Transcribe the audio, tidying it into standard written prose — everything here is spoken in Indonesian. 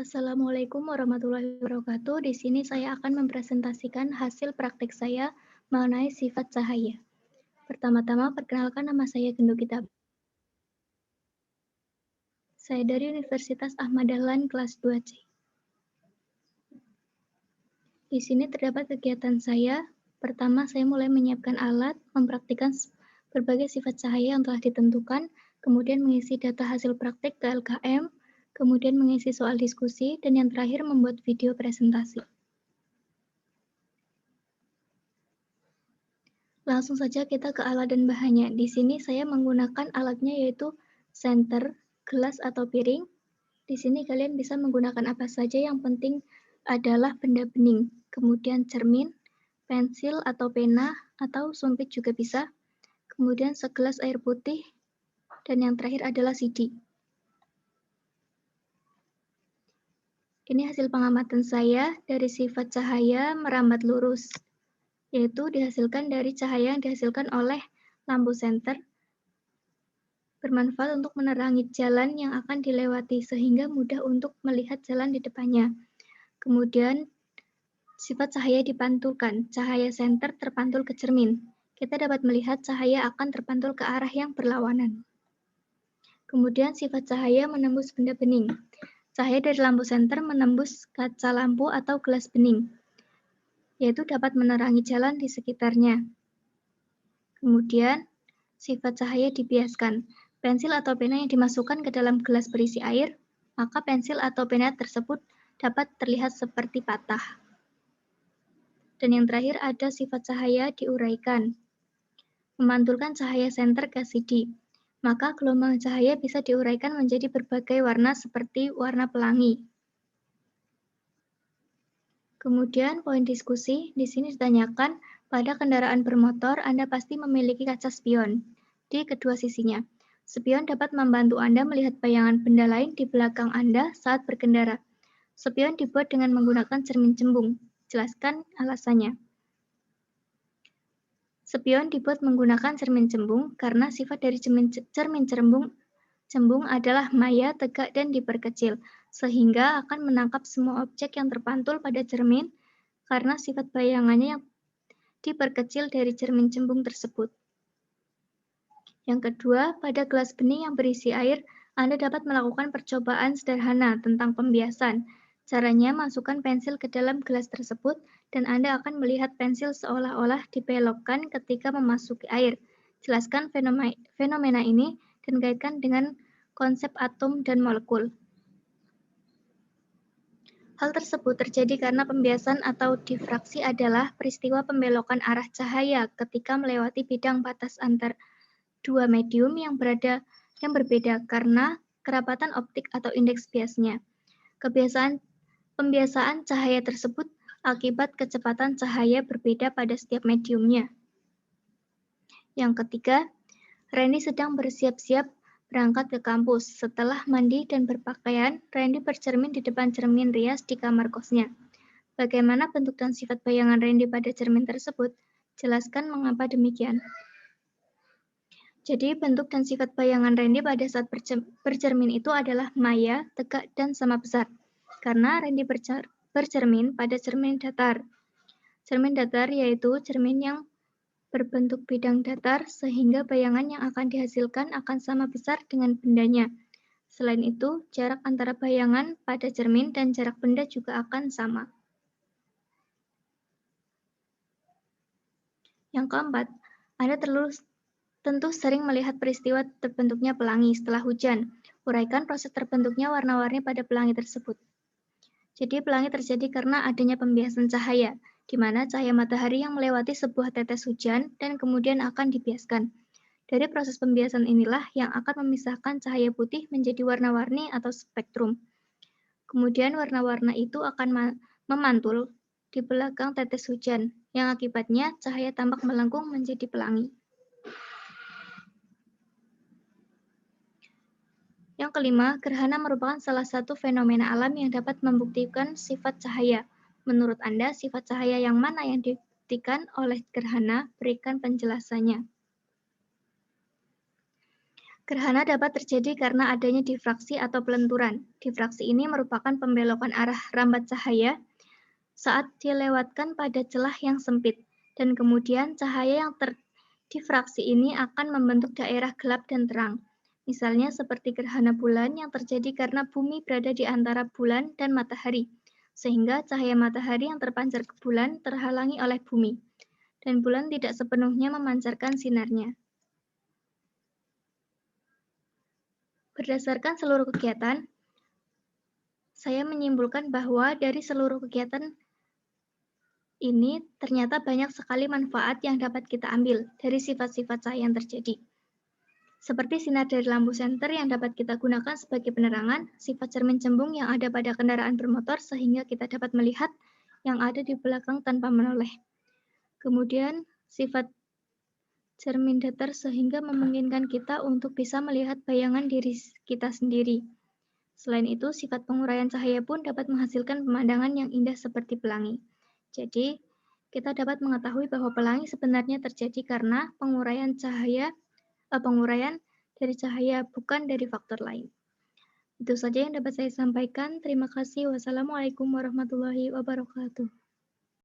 Assalamualaikum warahmatullahi wabarakatuh. Di sini saya akan mempresentasikan hasil praktik saya mengenai sifat cahaya. Pertama-tama, perkenalkan nama saya Gendu Kitab. Saya dari Universitas Ahmad Dahlan kelas 2C. Di sini terdapat kegiatan saya. Pertama, saya mulai menyiapkan alat, mempraktikkan berbagai sifat cahaya yang telah ditentukan, kemudian mengisi data hasil praktik ke LKM, kemudian mengisi soal diskusi, dan yang terakhir membuat video presentasi. Langsung saja kita ke alat dan bahannya. Di sini saya menggunakan alatnya yaitu senter, gelas atau piring. Di sini kalian bisa menggunakan apa saja, yang penting adalah benda bening. Kemudian cermin, pensil atau pena, atau sumpit juga bisa. Kemudian segelas air putih, dan yang terakhir adalah CD. Ini hasil pengamatan saya dari sifat cahaya merambat lurus, yaitu dihasilkan dari cahaya yang dihasilkan oleh lampu senter, bermanfaat untuk menerangi jalan yang akan dilewati sehingga mudah untuk melihat jalan di depannya. Kemudian, sifat cahaya dipantulkan. Cahaya senter terpantul ke cermin. Kita dapat melihat cahaya akan terpantul ke arah yang berlawanan. Kemudian, sifat cahaya menembus benda bening. Cahaya dari lampu senter menembus kaca lampu atau gelas bening, yaitu dapat menerangi jalan di sekitarnya. Kemudian, sifat cahaya dibiaskan. Pensil atau pena yang dimasukkan ke dalam gelas berisi air, maka pensil atau pena tersebut dapat terlihat seperti patah. Dan yang terakhir ada sifat cahaya diuraikan. Memantulkan cahaya senter ke CD, maka gelombang cahaya bisa diuraikan menjadi berbagai warna seperti warna pelangi. Kemudian poin diskusi, di sini ditanyakan, pada kendaraan bermotor Anda pasti memiliki kaca spion di kedua sisinya. Spion dapat membantu Anda melihat bayangan benda lain di belakang Anda saat berkendara. Spion dibuat dengan menggunakan cermin cembung. Jelaskan alasannya. Spion dibuat menggunakan cermin cembung karena sifat dari cermin cembung adalah maya, tegak, dan diperkecil, sehingga akan menangkap semua objek yang terpantul pada cermin karena sifat bayangannya yang diperkecil dari cermin cembung tersebut. Yang kedua, pada gelas bening yang berisi air, Anda dapat melakukan percobaan sederhana tentang pembiasan. Caranya, masukkan pensil ke dalam gelas tersebut, dan Anda akan melihat pensil seolah-olah dibelokkan ketika memasuki air. Jelaskan fenomena ini dan kaitkan dengan konsep atom dan molekul. Hal tersebut terjadi karena pembiasan atau difraksi adalah peristiwa pembelokan arah cahaya ketika melewati bidang batas antar dua medium yang berbeda karena kerapatan optik atau indeks biasnya. Pembiasaan cahaya tersebut akibat kecepatan cahaya berbeda pada setiap mediumnya. Yang ketiga, Randy sedang bersiap-siap berangkat ke kampus. Setelah mandi dan berpakaian, Randy bercermin di depan cermin rias di kamar kosnya. Bagaimana bentuk dan sifat bayangan Randy pada cermin tersebut? Jelaskan mengapa demikian. Jadi, bentuk dan sifat bayangan Randy pada saat bercermin itu adalah maya, tegak, dan sama besar. Karena Randy bercermin pada cermin datar. Cermin datar yaitu cermin yang berbentuk bidang datar sehingga bayangan yang akan dihasilkan akan sama besar dengan bendanya. Selain itu, jarak antara bayangan pada cermin dan jarak benda juga akan sama. Yang keempat, Anda tentu sering melihat peristiwa terbentuknya pelangi setelah hujan. Uraikan proses terbentuknya warna-warni pada pelangi tersebut. Jadi pelangi terjadi karena adanya pembiasan cahaya, di mana cahaya matahari yang melewati sebuah tetes hujan dan kemudian akan dibiaskan. Dari proses pembiasan inilah yang akan memisahkan cahaya putih menjadi warna-warni atau spektrum. Kemudian warna-warna itu akan memantul di belakang tetes hujan, yang akibatnya cahaya tampak melengkung menjadi pelangi. Yang kelima, gerhana merupakan salah satu fenomena alam yang dapat membuktikan sifat cahaya. Menurut Anda, sifat cahaya yang mana yang dibuktikan oleh gerhana? Berikan penjelasannya. Gerhana dapat terjadi karena adanya difraksi atau pelenturan. Difraksi ini merupakan pembelokan arah rambat cahaya saat dilewatkan pada celah yang sempit, dan kemudian cahaya yang terdifraksi ini akan membentuk daerah gelap dan terang. Misalnya seperti gerhana bulan yang terjadi karena bumi berada di antara bulan dan matahari, sehingga cahaya matahari yang terpancar ke bulan terhalangi oleh bumi, dan bulan tidak sepenuhnya memancarkan sinarnya. Berdasarkan seluruh kegiatan, saya menyimpulkan bahwa dari seluruh kegiatan ini ternyata banyak sekali manfaat yang dapat kita ambil dari sifat-sifat cahaya yang terjadi. Seperti sinar dari lampu senter yang dapat kita gunakan sebagai penerangan, sifat cermin cembung yang ada pada kendaraan bermotor sehingga kita dapat melihat yang ada di belakang tanpa menoleh. Kemudian, sifat cermin datar sehingga memungkinkan kita untuk bisa melihat bayangan diri kita sendiri. Selain itu, sifat penguraian cahaya pun dapat menghasilkan pemandangan yang indah seperti pelangi. Jadi, kita dapat mengetahui bahwa pelangi sebenarnya terjadi karena penguraian dari cahaya, bukan dari faktor lain. Itu saja yang dapat saya sampaikan. Terima kasih. Wassalamualaikum warahmatullahi wabarakatuh.